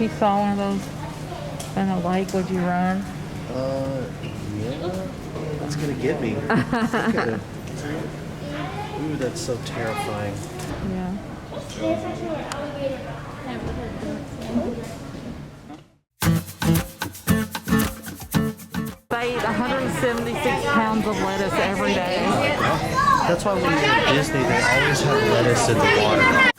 you saw one of those in a lake, would you run? Yeah. That's gonna get me. Look at it. Ooh, that's so terrifying. Yeah. They eat 176 pounds of lettuce every day. That's why when you're at Disney, they always have lettuce in the water.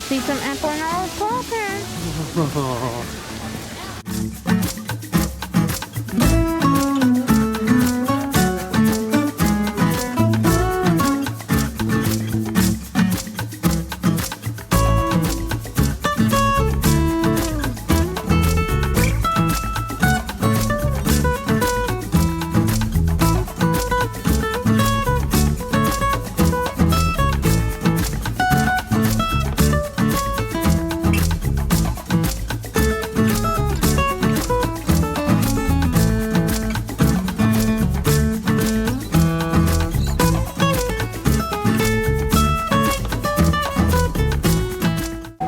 See some equinox walking.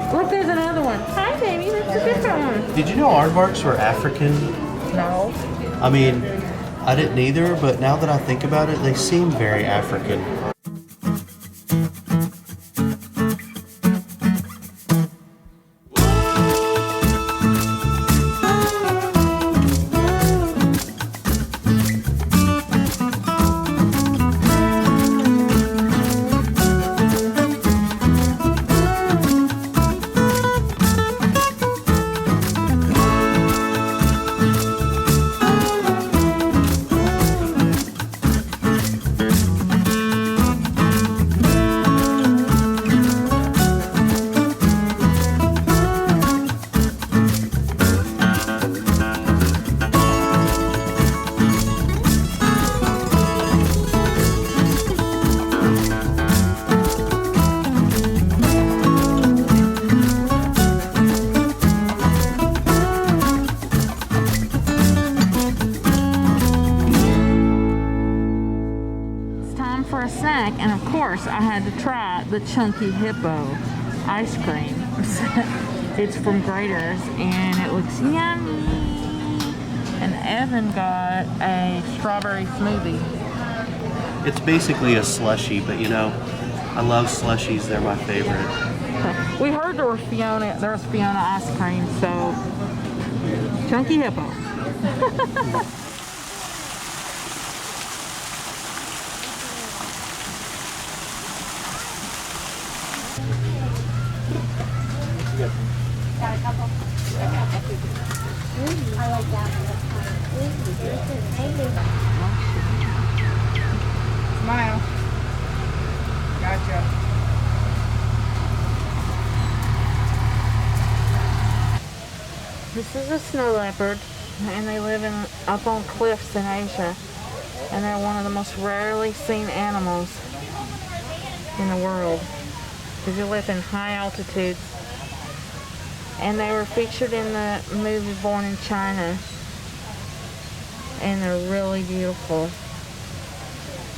Look, there's another one. Hi, baby. That's a different one. Did you know aardvarks were African? No. I mean, I didn't either, but now that I think about it, they seem very African. And of course I had to try the Chunky Hippo ice cream. It's from Graeters and it looks yummy. And Evan got a strawberry smoothie. It's basically a slushie, but you know, I love slushies. They're my favorite. We heard there was Fiona ice cream, so Chunky Hippo. Got a couple. I like that one. Smile. Gotcha. This is a snow leopard, and they live up on cliffs in Asia, and they're one of the most rarely seen animals in the world because they live in high altitudes. And they were featured in the movie Born in China, and they're really beautiful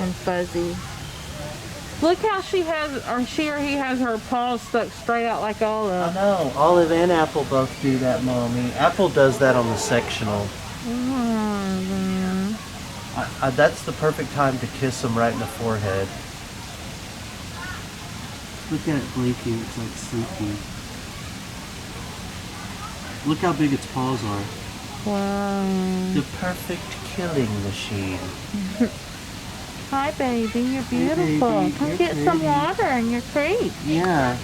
and fuzzy. Look how she or he has her paws stuck straight out like Olive. I know. Olive and Apple both do that, Mommy. Apple does that on the sectional. Mm-hmm. That's the perfect time to kiss them right in the forehead. Look at it blinking. It's like sleeping. Look how big its paws are. Wow. The perfect killing machine. Hi, baby. You're beautiful. Hey, baby. Come You're get pretty. some water in your creek. Yeah.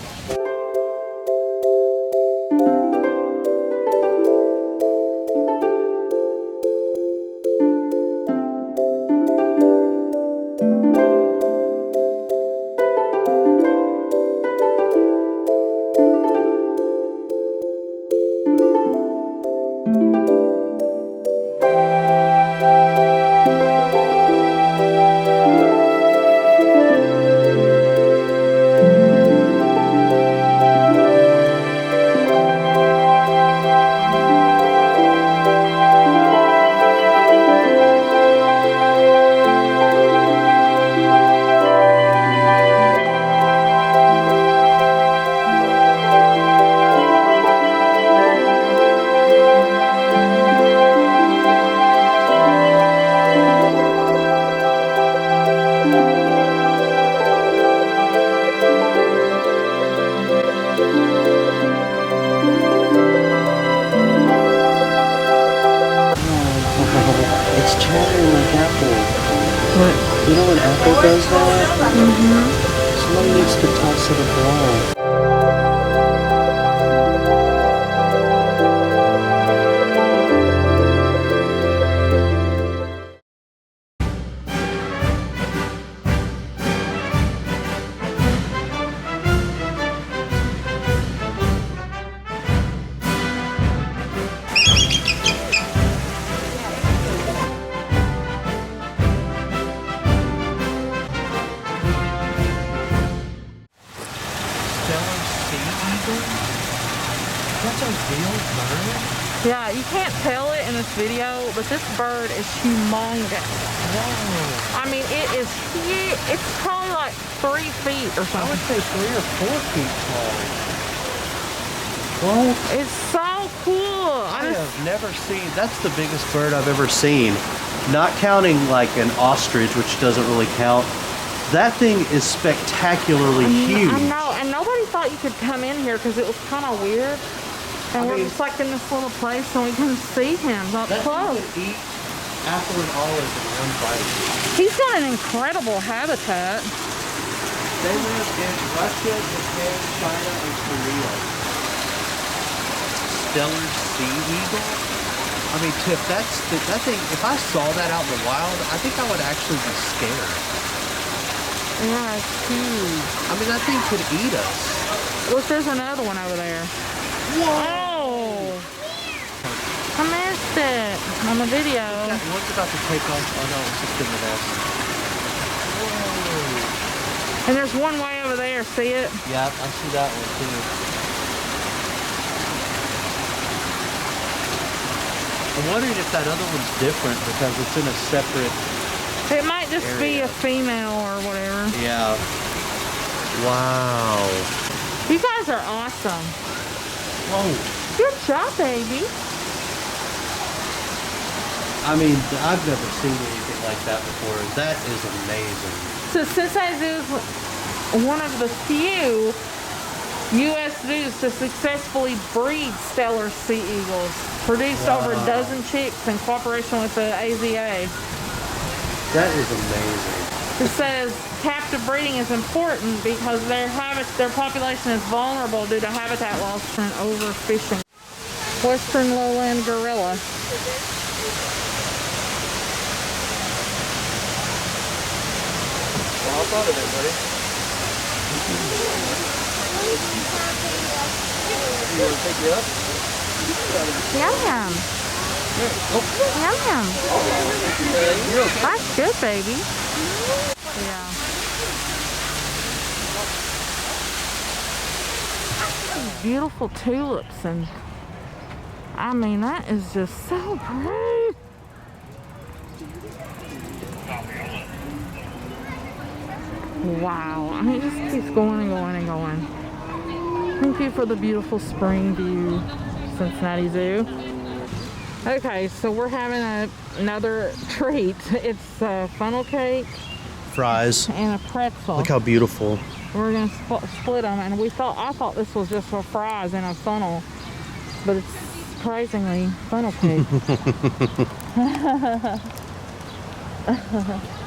falling like Apple. What? You know when Apple does that? Somebody needs to toss it a ball. Yeah, you can't tell it in this video, but this bird is humongous. Whoa. I mean, it is huge. It's probably like 3 feet or I something. would say 3 or 4 feet tall. What? It's so cool. I have never seen, that's the biggest bird I've ever seen. Not counting like an ostrich, which doesn't really count. That thing is spectacularly huge. I know, and nobody thought you could come in here because it was kind of weird. And we're just like in this little place and we can see him up That close. thing could eat apple and olive in one bite. He's got an incredible habitat. They live in Russia, Japan, China, and Korea. Steller sea eagle? I mean, Tiff, that thing, if I saw that out in the wild, I think I would actually be scared. Yeah, it's huge. I mean, that thing could eat us. Look, there's another one over there. Whoa! I missed it on the video. That one's about to take off. Oh no, it's just in the nest. Whoa. And there's one way over there, see it? Yeah, I see that one too. I'm wondering if that other one's different because it's in a separate... It might just be a female or whatever. Yeah. Wow. You guys are awesome. Whoa. Good job, baby. I mean, I've never seen anything like that before. That is amazing. So Cincinnati Zoo is one of the few U.S. zoos to successfully breed Steller sea eagles. Produced over a dozen chicks in cooperation with the AZA. That is amazing. It says captive breeding is important because their population is vulnerable due to habitat loss and overfishing. Western lowland gorilla. Well, I thought of it, buddy. You want to take you up? Yum yum. Yum yum. You're okay. That's good, baby. Yeah. Beautiful tulips, and I mean, that is just so pretty. Wow. I mean, it just keeps going and going and going. Thank you for the beautiful spring view, Cincinnati Zoo. Okay, so we're having another treat. It's funnel cake Fries. and a pretzel. Look how beautiful. We're gonna split them, and I thought this was just for fries and a funnel, but it's surprisingly funnel cake.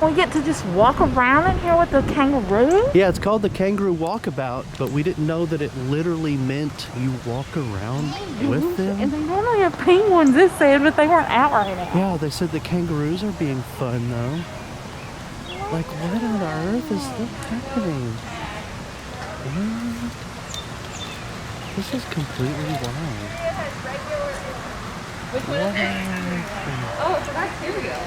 We get to just walk around in here with the kangaroo? Yeah, it's called the kangaroo walkabout, but we didn't know that it literally meant you walk around with them. And they normally have penguins, this said, but they weren't out right now. Yeah, they said the kangaroos are being fun though. Like, what on earth is happening? What? This is completely wild. What? Oh, it's a bacteria.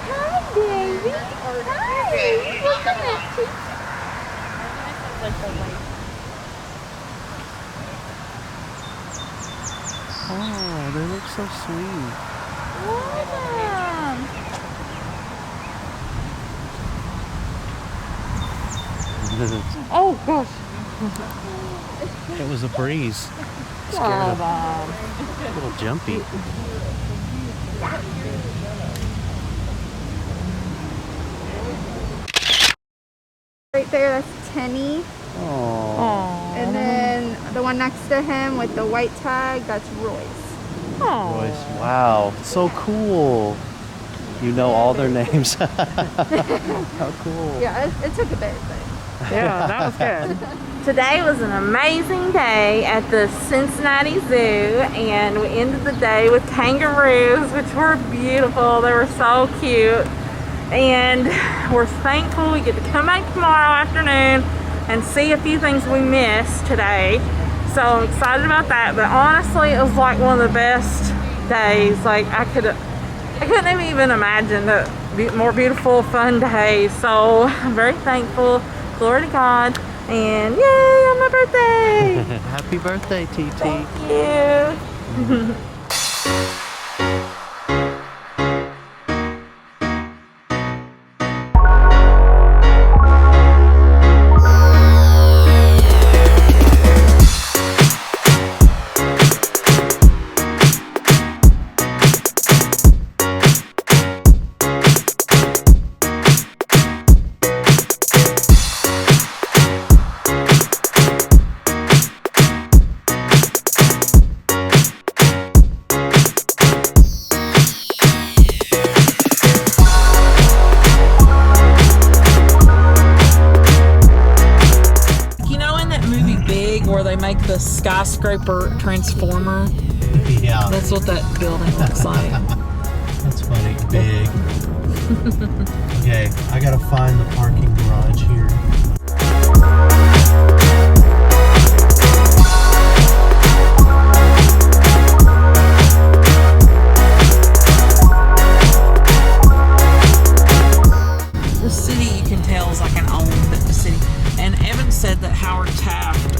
Hi, baby. Hi. Welcome back to... Oh, they look so sweet. Oh, gosh. It was a breeze. Scared them. A little jumpy. Right there, that's Tenny. Oh. And then the one one next to him with the white tag, that's Royce. Oh. Royce, wow, so cool. You know all their names. How cool. Yeah, it took a bit, but. Yeah, that was good. Today was an amazing day at the Cincinnati Zoo, and we ended the day with kangaroos, which were beautiful. They were so cute, and we're thankful we get to come back tomorrow afternoon and see a few things we missed today. So I'm excited about that, but honestly it was like one of the best days. Like I couldn't even imagine a more beautiful, fun day. So I'm very thankful. Glory to God. And yay, on my birthday! Happy birthday, TT. Thank you. Make the skyscraper transformer. Yeah. That's what that building looks like. That's funny. Big. Okay, I gotta find the parking garage here. The city, you can tell, is like an old city. And Evan said that Howard Taft,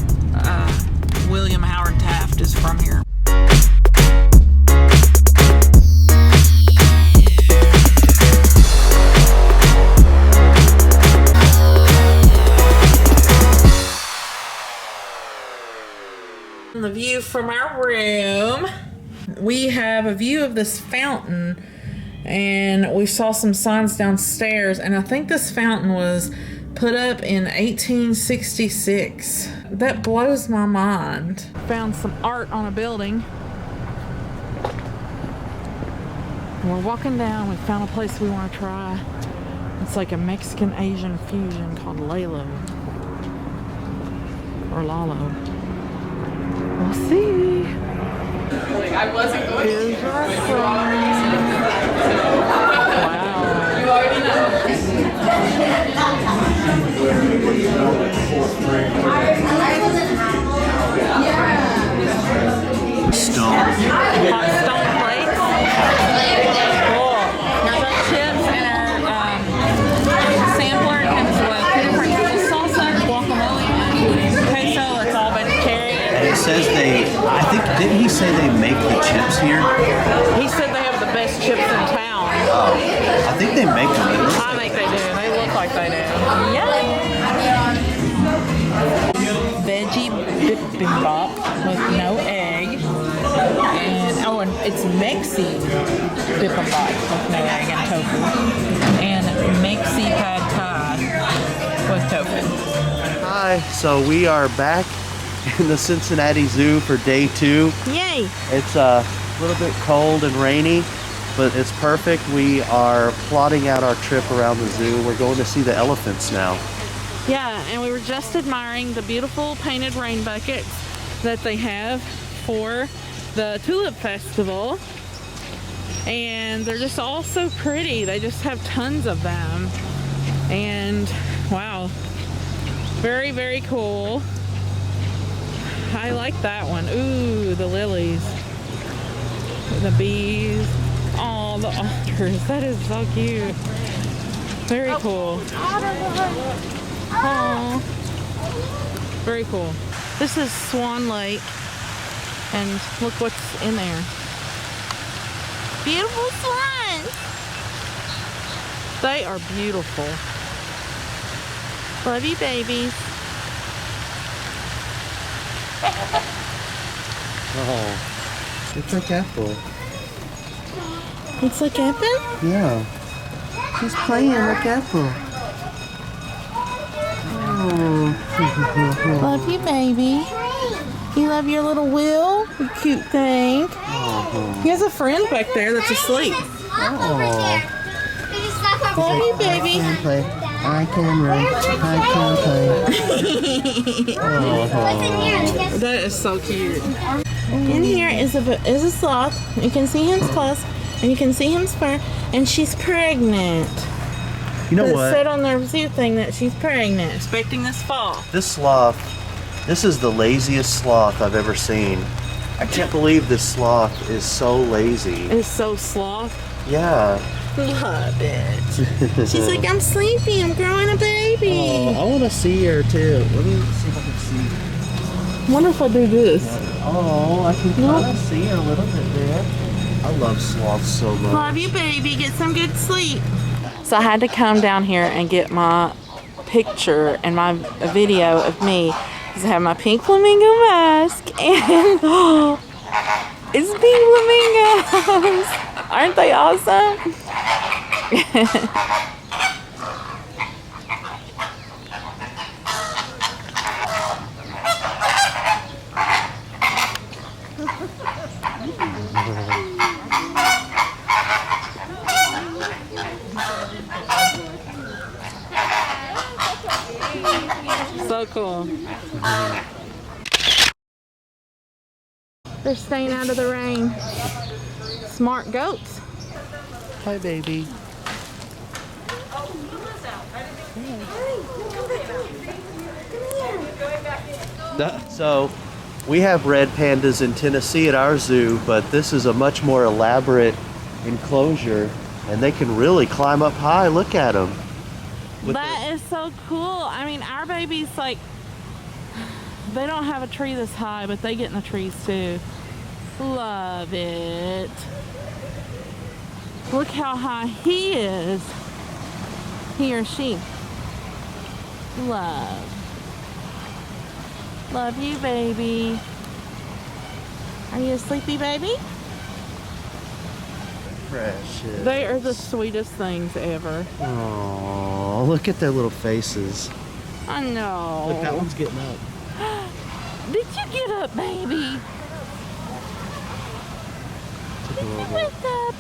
William Howard Taft, is from here. The view from our room, we have a view of this fountain, and we saw some signs downstairs, and I think this fountain was put up in 1866. That blows my mind. Found some art on a building. And we're walking down. We found a place we want to try. It's like a Mexican-Asian fusion called Lalo. Or Lalo. We'll see. I wasn't going Here's our friend. Wow. You already know. Stone. Hot stone plates. Cool. Here's our chips and our sampler. It comes with two different kinds of salsa, guacamole, and queso. It's all vegetarian. And it says didn't he say they make the chips here? He said they have the best chips in town. Oh, I think they make them. I think they do. They look like they do. Yeah. Veggie bibimbap with no egg. And it's Mexi bibimbap with no egg and tofu. And Mexi pad thai with tofu. Hi, so we are back in the Cincinnati Zoo for day 2. Yay! It's a little bit cold and rainy, but it's perfect. We are plotting out our trip around the zoo. We're going to see the elephants now. Yeah, and we were just admiring the beautiful painted rain buckets that they have for the Tulip Festival. And they're just all so pretty. They just have tons of them. And wow, very, very cool. I like that one. Ooh, the lilies. The bees. Oh, the otters. That is so cute. Very cool. Oh, very cool. This is Swan Lake, and look what's in there. Beautiful swans. They are beautiful. Love you, babies. Oh, it's like Apple. It's like Apple? Yeah. She's playing like Apple. Oh. Love you, baby. You love your little Will? You cute thing. Oh. He has a friend back there that's asleep. Oh. Love you, baby. I can run. I can play. Oh. That is so cute. In here is a sloth. You can see him's claws, and you can see him's fur, and she's pregnant. You know It what? said on their zoo thing that she's pregnant, expecting this fall. This sloth, this is the laziest sloth I've ever seen. I can't believe this sloth is so lazy. It's so sloth. Yeah. Love it. She's like, I'm sleepy. I'm growing a baby. Oh, I want to see her too. Let me see if I can see. Wonder if I do this. Oh, I can kind of see her a little bit there. I love sloths so much. Love you, baby. Get some good sleep. So I had to come down here and get my picture and my video of me because I have my pink flamingo mask and it's pink flamingos. Aren't they awesome? So cool. They're staying out of the rain. Smart goats. Hi, baby. So, we have red pandas in Tennessee at our zoo, but this is a much more elaborate enclosure, and they can really climb up high. Look at them. That is so cool. I mean, our babies, like, they don't have a tree this high, but they get in the trees too. Love it. Look how high he is. He or she. Love. Love you, baby. Are you a sleepy baby? Precious. They are the sweetest things ever. Oh, look at their little faces. I know. Look, that one's getting up. Did you get up, baby? Took a little bit. Wake up.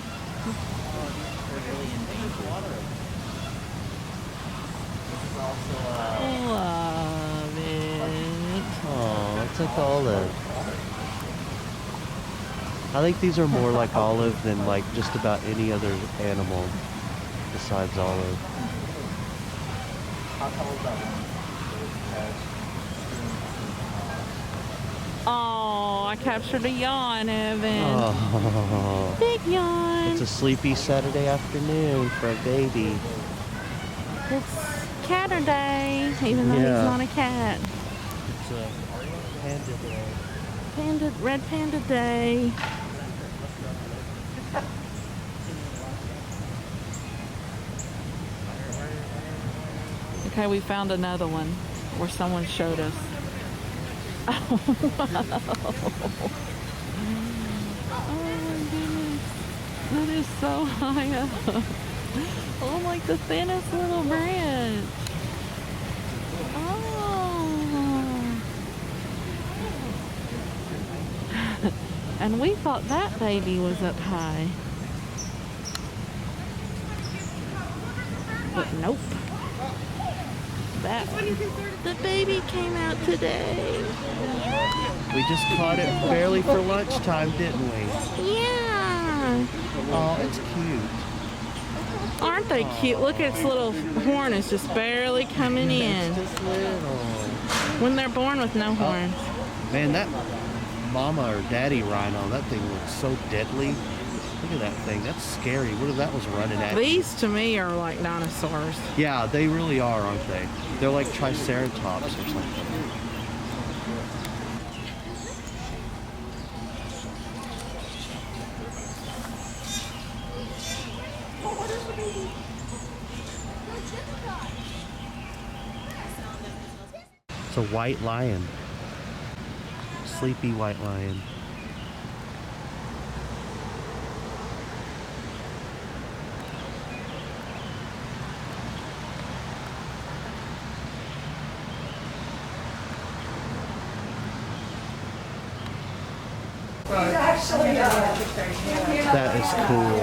Love it. Oh, it's like olive. I think these are more like olive than like just about any other animal besides olive. Oh, I captured a yawn, Evan. Oh, Big yawn. it's a sleepy Saturday afternoon for a baby. It's catter day, even though Yeah. he's not a cat. It's a panda day. Red panda day. Okay, we found another one where someone showed us. Oh, wow. Oh my goodness. That is so high up. Oh, like the thinnest little branch. Oh. And we thought that baby was up high. But nope. The baby came out today. We just caught it barely for lunchtime, didn't we? Yeah. Oh, it's cute. Aren't they cute? Look at its little horn is just barely coming in. It's just little. When they're born with no horns. Man, that mama or daddy rhino, that thing looks so deadly. Look at that thing. That's scary. What if that was running at you? These to me are like dinosaurs. Yeah, they really are, aren't they? They're like triceratops or something. It's a white lion. Sleepy white lion. That is cool.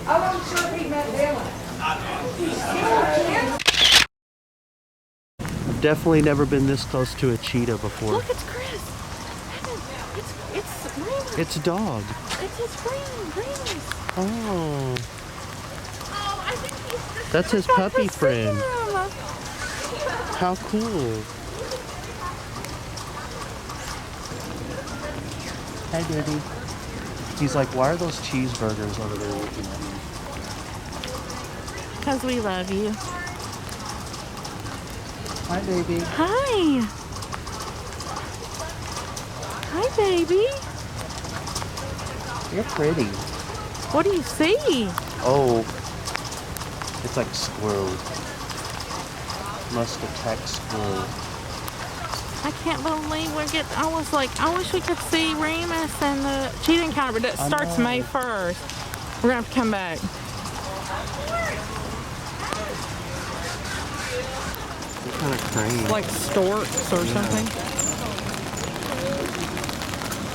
I wasn't sure if he meant Dylan. I've definitely never been this close to a cheetah before. Look, it's Chris. It's Remus. It's a dog. It's his friend, Remus. Oh. Oh, I think he's just That's his puppy friend. him. How cool. Hi, baby. He's like, why are those cheeseburgers over there looking at me? Because we love you. Hi, baby. Hi. Hi, baby. You're pretty. What do you see? Oh. It's like squirrel. Must attack squirrel. I can't believe we're getting. I was like, I wish we could see Remus and the cheetah encounter, but that starts May 1st. We're gonna have to come back. What kind of crane? Like storks or something.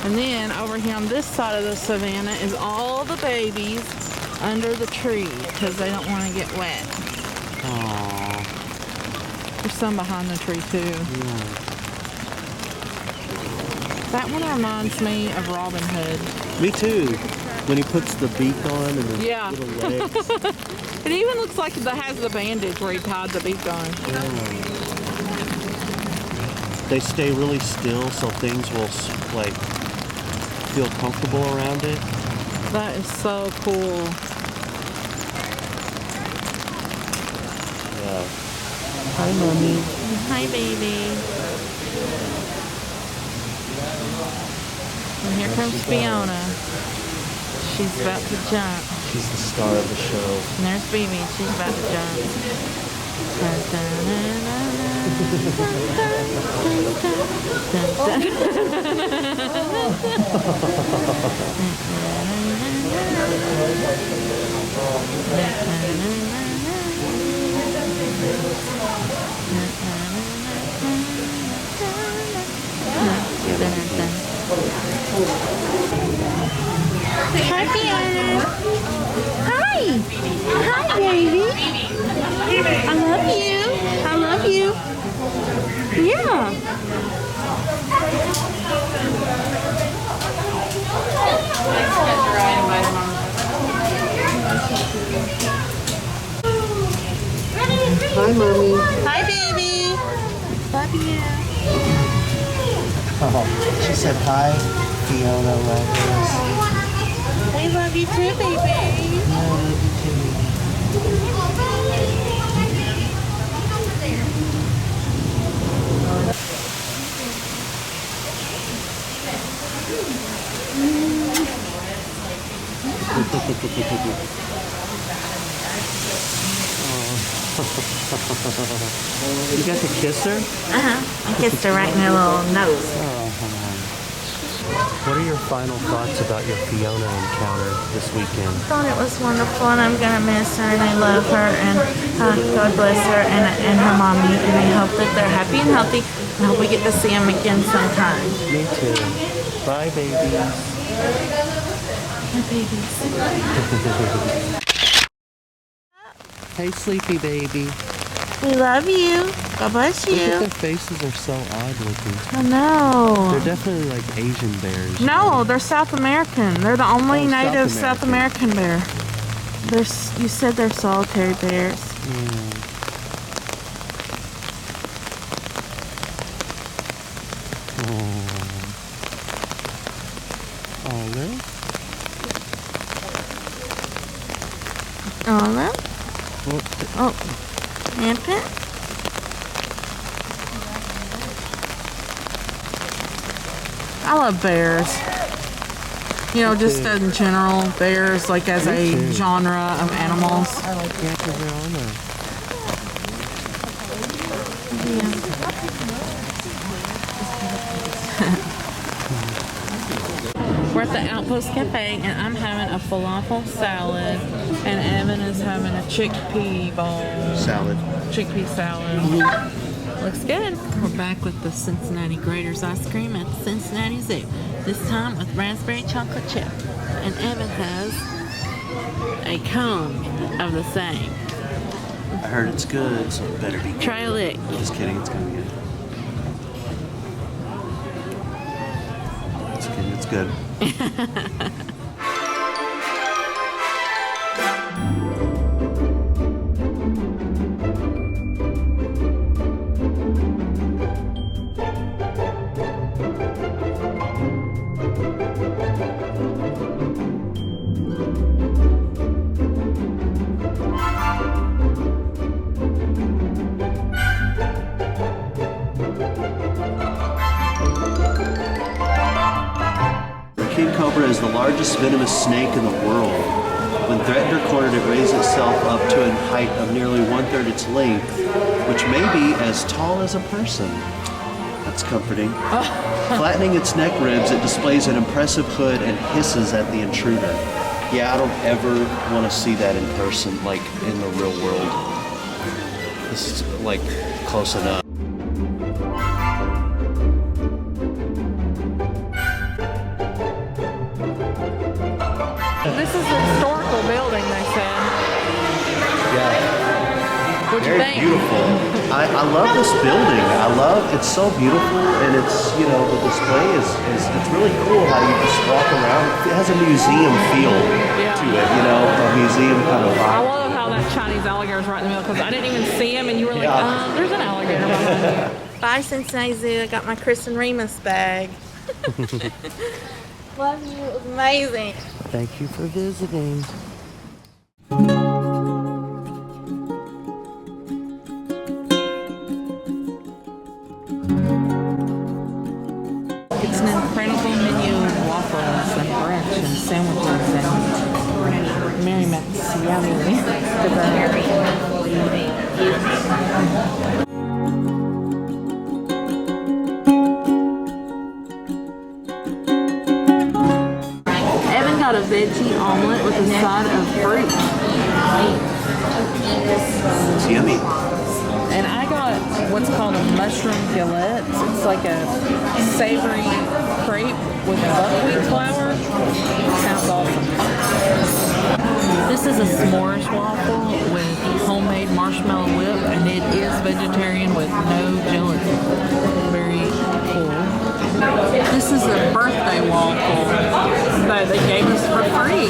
And then over here on this side of the savannah is all the babies under the tree because they don't want to get wet. Aww. There's some behind the tree too. Yeah. That one reminds me of Robin Hood. Me too. When he puts the beak on and the Yeah. little legs. It even looks like it has the bandage where he tied the beak on. They stay really still so things will like feel comfortable around it. That is so cool. Yeah. Hi, mommy. Hi, baby. And here comes Fiona. She's about to jump. She's the star of the show. And there's Baby. She's about to jump. Dun, dun, dun, dun, dun, Hi, Fiona. Hi. Hi, baby. I love you. I love you. Yeah. Hi, mommy. Hi, baby. Love you. Oh, she said hi, Fiona Lovers. We love you too, baby. I love you too. You got to kiss her? I kissed her right in her little nose. What are your final thoughts about your Fiona encounter this weekend? I thought it was wonderful, and I'm gonna miss her, and I love her, and God bless her and her mommy, and I hope that they're happy and healthy. I hope we get to see them again sometime. Me too. Bye, babies. My babies. Hey, sleepy baby. We love you. God bless Look at you. their faces are so odd looking. I know. They're definitely like Asian bears. No, they're South American. They're the only Oh, native South South American bear. You said they're solitary bears. Yeah. Olive? Olive. Oh, infant. I love bears. You know, just in general, bears like as a genre of animals. I like that because they're on there. We're at the Outpost Cafe, and I'm having a falafel salad, and Evan is having a chickpea bowl. Salad. Chickpea salad. Looks good. We're back with the Cincinnati Graeters Ice Cream at the Cincinnati Zoo. This time with raspberry chocolate chip. And Evan has a cone of the same. I heard it's good, so it better be good. Try a lick. Just kidding, it's gonna be good. Just kidding, it's good. Is the largest venomous snake in the world. When threatened or cornered, it raises itself up to a height of nearly 1/3 its length, which may be as tall as a person. That's comforting. Flattening its neck ribs, it displays an impressive hood and hisses at the intruder. Yeah, I don't ever want to see that in person, like in the real world. This is like close enough. This is a historical building, they said. Yeah. What'd you Very think? beautiful. I love this building. It's so beautiful, and it's, you know, the display is it's really cool how you just walk around. It has a museum feel to it, you know, a museum kind of I vibe. love how that Chinese alligator is right in the middle because I didn't even see him and you were like, there's an alligator behind you. Bye, Cincinnati Zoo. I got my Chris and Remus bag. Love you. It was amazing. Thank you for visiting. It's an incredible menu of waffles and brunch and sandwiches and Mary Mac's yummy. Evan got a veggie omelet with a side of fruit. It's yummy. And I got what's called a mushroom galette. It's like a savory crepe with buckwheat flour. Sounds awesome. This is a s'mores waffle with homemade marshmallow whip, and it is vegetarian with no gelatin. Very cool. This is a birthday waffle that they gave us for free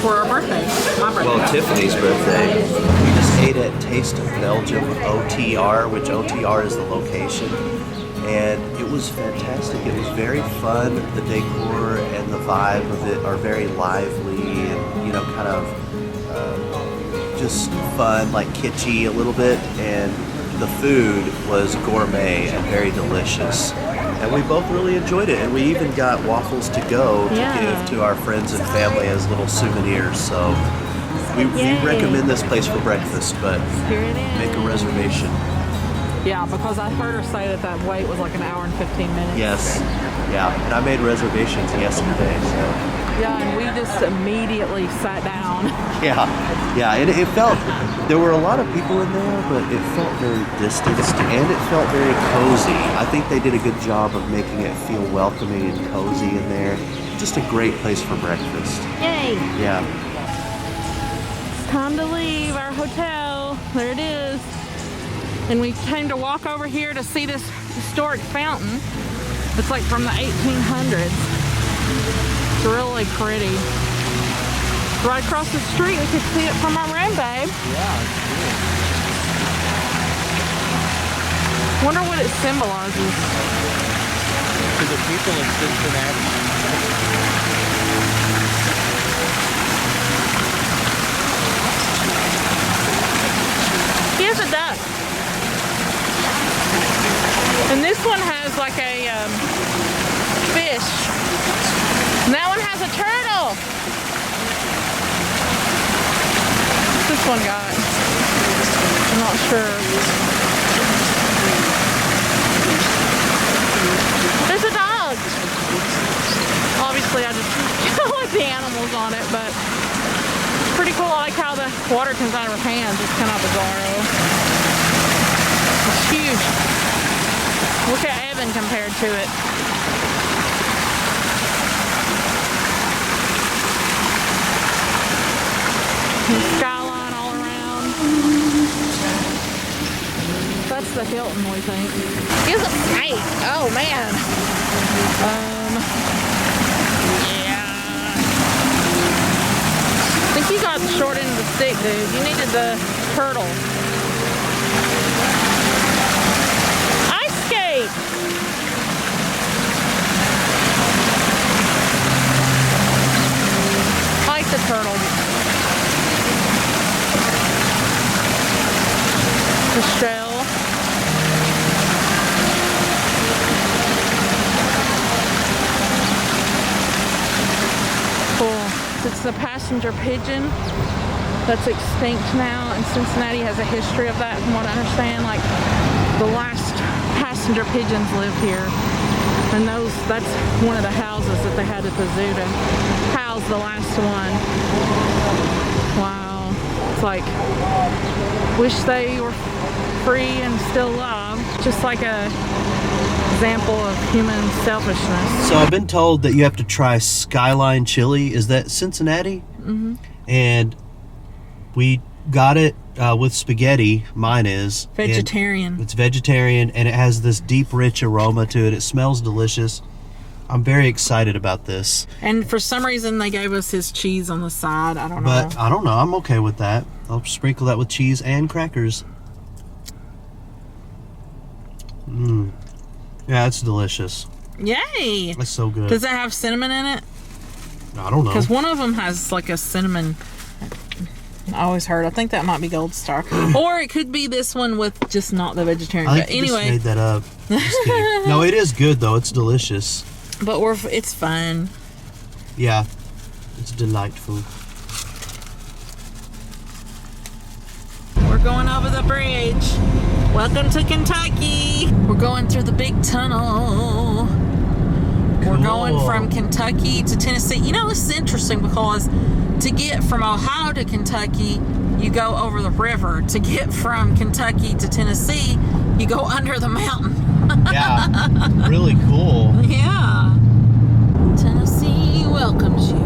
for our birthday. My birthday. Well, Tiffany's birthday. We just ate at Taste of Belgium OTR, which OTR is the location. And it was fantastic. It was very fun. The decor and the vibe of it are very lively and, you know, kind of just fun, like kitschy a little bit. And the food was gourmet and very delicious. And we both really enjoyed it. And we even got waffles to go to give to our friends and family as little souvenirs. So we recommend this place for breakfast, but make a reservation. Yeah, because I heard her say that wait was like an hour and 15 minutes. Yes. Yeah. And I made reservations yesterday, so. Yeah, and we just immediately sat down. Yeah. Yeah. And it felt, there were a lot of people in there, but it felt very distanced and it felt very cozy. I think they did a good job of making it feel welcoming and cozy in there. Just a great place for breakfast. Yay! Yeah. It's time to leave our hotel. There it is. And we came to walk over here to see this historic fountain. It's like from the 1800s. It's really pretty. Right across the street, we could see it from our room, babe. Yeah, it's cool. Wonder what it symbolizes. To the people of Cincinnati. Here's a duck. And this one has like a fish. And that one has a turtle. What's this one got? I'm not sure. There's a dog. Obviously I just like the animals on it, but it's pretty cool. I like how the water comes out of her hands. It's kind of bizarro. It's huge. Look at Evan compared to it. And skyline all around. That's the Hilton, we think. Here's a snake. Oh, man. Yeah. I think you got the short end of the stick, dude. You needed the turtle. Ice skate. I like the turtle. The shell. Cool. It's the passenger pigeon that's extinct now, and Cincinnati has a history of that from what I understand. Like the last passenger pigeons lived here, and that's one of the houses that they had at the zoo to house the last one. Wow. It's like, wish they were free and still alive. Just like a example of human selfishness. So I've been told that you have to try Skyline Chili. Is that Cincinnati? Mm-hmm. And we got it with spaghetti. Mine is Vegetarian. It's vegetarian, and it has this deep, rich aroma to it. It smells delicious. I'm very excited about this. And for some reason, they gave us his cheese on the side. I don't know. But I don't know. I'm okay with that. I'll sprinkle that with cheese and crackers. Mmm. Yeah, it's delicious. Yay! That's so good. Does it have cinnamon in it? I don't know. Because one of them has like a cinnamon. I always heard. I think that might be Gold Star. Or it could be this one with just not the vegetarian. I But think you just anyway. made that up. Just kidding. No, it is good though. It's delicious. But it's fun. Yeah, it's delightful. We're going over the bridge. Welcome to Kentucky. We're going through the big tunnel. We're going from Kentucky to Tennessee. You know, this is interesting because to get from Ohio to Kentucky, you go over the river. To get from Kentucky to Tennessee, you go under the mountain. Yeah, really cool. Yeah. Tennessee welcomes you.